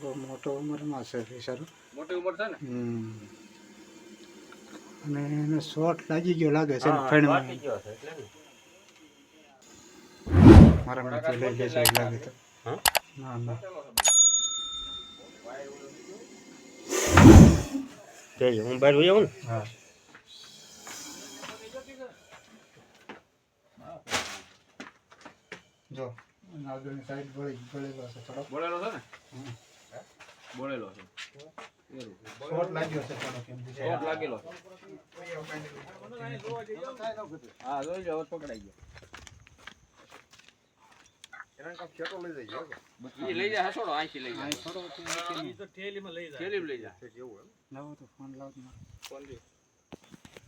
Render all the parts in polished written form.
બહુ મોટો ઉંમરમાં છે બિચારો. મોટી ઉંમર છે ને. અને એને શોટ લાગી ગયો લાગે છે ફેણમાં. મારા માટે લઈ જશે એવું લાગે તો. ના ના હું બહાર હોઈ આવું ને. હા જો આગળની સાઈડ બળેલો છે થોડો. બોલેલો છે ને. બોલેલો છે. શોટ લાગ્યો છે થોડો કેમ શોટ લાગેલો. હા જોઈ લો પકડાઈ ગયો. એના કાપ છેટો લઈ જાય. ઈ લઈ જાય હસોડો આંખી લઈ જાય. થોડો ઈ તો થેલીમાં લઈ જાય. થેલીમાં લઈ જાય. જેવું એમ. લાવો તો ફોન લાવ ને. ફોન દે.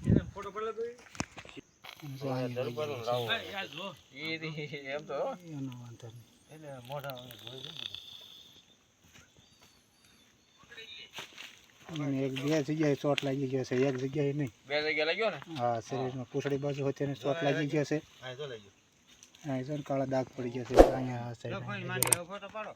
એને ફોટો પડે તો દરબારનું લાવો. યાર જો. ઈ એમ તો એનો વાંધો નહીં. એટલે મોઢા જોઈ અને એક બે જગ્યાએ ચોટ લાગી ગયો છે, એક જગ્યાએ નહીં. બે જગ્યા લાગ્યો ને. હા શરીરમાં પૂંછડી બાજુ હોય તેને ચોટ લાગી ગયો છે. આ જો લઈ ગયો. અહીં જો ને કાળા દાગ પડી ગયા છે અહીંયા આ સાઈડ. ફોટો પાડો.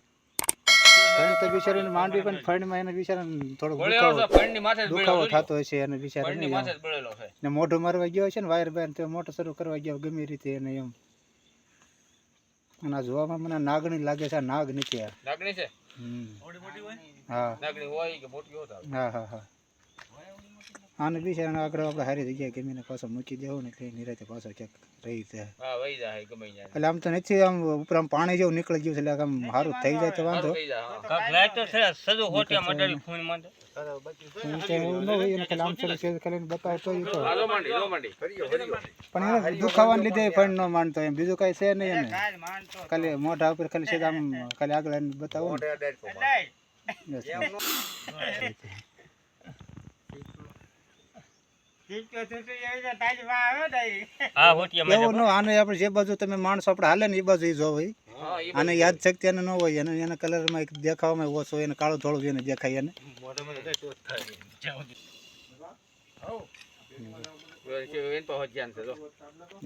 ફંડ તો બિચારાને માંડવી પણ ફંડમાં એને બિચારાને થોડો બોલેલો છે ફંડની માથે જ દુખાવો બોલેલો. થતો હોય છે અને બિચારાને ફંડની માથે જ બોલેલો છે. ને મોઢું મારવા ગયો છે ને વાયર બાયર તો મોટો શરૂ કરવા ગયો ગમે રીતે એને એમ. અને આ જોવામાં મને નાગણી લાગે છે, આ નાગ નથી આ. લાગણી છે. ઓડી મોટી હોય. હા લાગણી હોય કે મોટી હોય તો હા હા હા આને બિચારાને આગળ આપણે સારી જગ્યાએ ગમીને પાછો મૂકી દેવું ને એટલે નિરાતે પાછો ક્યાંક રહી જાય. હા વઈ જાય ગમે જાય. એટલે આમ તો નથી આમ ઉપર આમ પાણી જેવું નીકળી ગયું છે એટલે આમ સારું થઈ જાય તો વાંધો. થઈ જાય. હા. કાક લાઈટ તો છે સજો હોટિયા મડાડી ફોન માં. એવું ન હોય એને ખાલી આમ ચલો છે ખાલી બતાવે તો ઈ તો. હાલો માંડી લો માંડી. પણ એને દુખાવાને લીધે પણ ન માનતો એમ બીજું કાંઈ છે નહીં એને. કાલ માનતો. ખાલી મોઢા ઉપર ખાલી છે આમ ખાલી આગળ એને બતાવો ને. બસ. હા હોટિયા એવું ન આને આપણે જે બાજુ તમે માણસો આપણે હાલે ને એ બાજુ એ જોવો ઈ. હા ઈ આને યાદ શક્તિ એને ન હોય એને એના કલરમાં એક દેખાવામાં ઓછો એને કાળું ધોળું એને દેખાય એને. મોઢા માં તો ટોચ થાય. એન તો હજાન છે જો.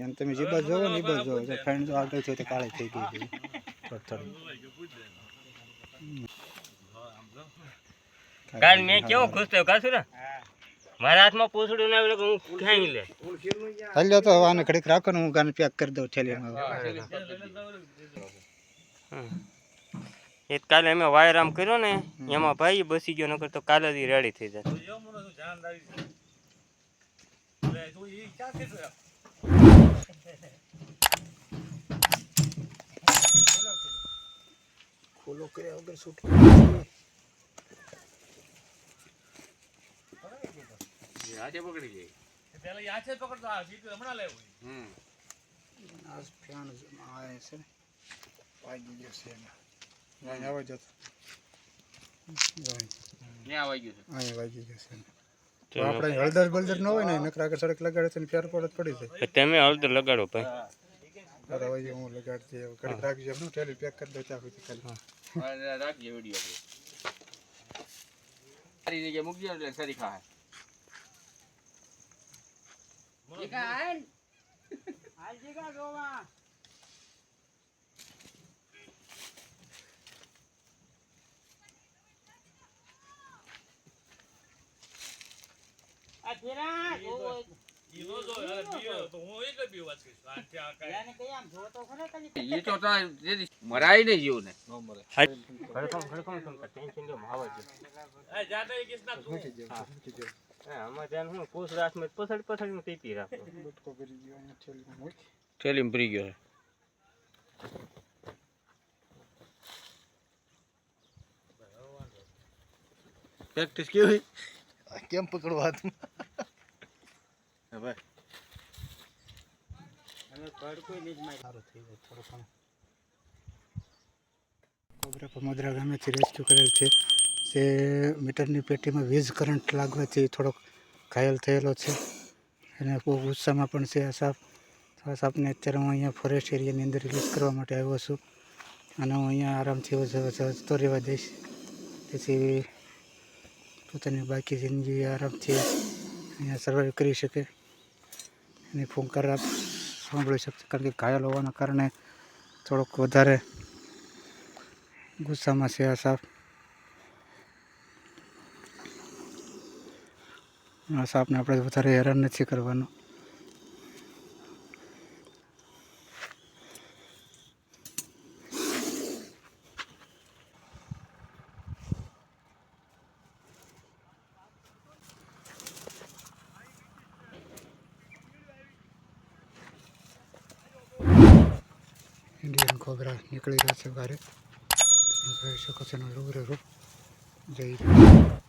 એમ તમે જે બાજુ જોવો ને એ બાજુ જોવો જો ફ્રેન્ડ જો આગળ થયો તો કાળી થઈ ગઈ છે થોડી. કાલ મેં કેવો ખુશ થયો કાસુરા. મારા હાથમાં પૂછડું ના આવે હું ખાઈ લે. હાલ્યો તો આને ઘડીક રાખો ને હું ગાને પેક કરી દઉં થેલીમાં. એક કાલે અમે વાયર આમ કર્યો ને એમાં ભાઈ બસી ગયો નકર તો કાલે જ રેડી થઈ જાય. ખોલો કર્યા વગર છૂટ આજે પકડી જાય. પેલા યાદ છે પકડતો આ સીટ હમણાં લેવું. આ ફ્યાણ આ છે ને વાગી ગયો છે એને. અહીં આવવા જતો ન્યા આવી ગયું છે. અહીં વાગી ગયો છે એને. તો આપણે હળદર બળદર ન હોય ને નકરા આગળ સડક લગાડે તો ફેર પડત પડી જાય. તમે હળદર લગાડો ભાઈ. અરે ભાઈ હું લગાડતી ઘડીક રાખી હું થેલી પેક કરી દઉં ત્યાં સુધી ખાલી. હા રાખજે વિડિયો આપણે. સારી જગ્યાએ મૂકજો એટલે સારી ખાય. ઈનો જો યાર બીયો તો હું એટલે બી વાત કરીશ. આ કે આ કાઈ ઈ તો તા જેદી મરાય ને જીવ ને નો મરે. ટેન્શન જો માવા જો. આ જાતે કિસ ના તું. હા આમાં ધ્યાન હું પૂછ રાસ માં પછડી માં ટીપી રાખો. બટકો કરી ગયો અહીંયા થેલીમાં મૂક. થેલીમાં ભરી ગયો છે. પ્રેક્ટિસ કેવી? કેમ પકડવા હાથમાં? હવે સારું થઈ જાય થોડું ઘણું. કોબરા પમોદરા ગામેથી રેસ્ક્યુ કરેલ છે. તે મીટરની પેટીમાં વીજ કરંટ લાગવાથી થોડોક ઘાયલ થયેલો છે અને બહુ ગુસ્સામાં પણ છે આ સાપ. આ સાપને અત્યારે હું અહીંયા ફોરેસ્ટ એરિયાની અંદર રિલીઝ કરવા માટે આવ્યો છું અને હું અહીંયા આરામથી જતો રહેવા દઈશ. તેથી પોતાની બાકી જિંદગી આરામથી અહીંયા સર્વાઈવ કરી શકે એની ફૂંકાર સાંભળી શકશે. કારણ કે ઘાયલ હોવાના કારણે થોડોક વધારે ગુસ્સામાં છે આ સાપ. આ સાપને આપણે વધારે હેરાન નથી કરવાનું. ઇન્ડિયન કોબરા નીકળી રહ્યા છે બહાર. જોઈ શકો છો એનો રૂબરૂ રૂપ જઈ રહ્યો છે.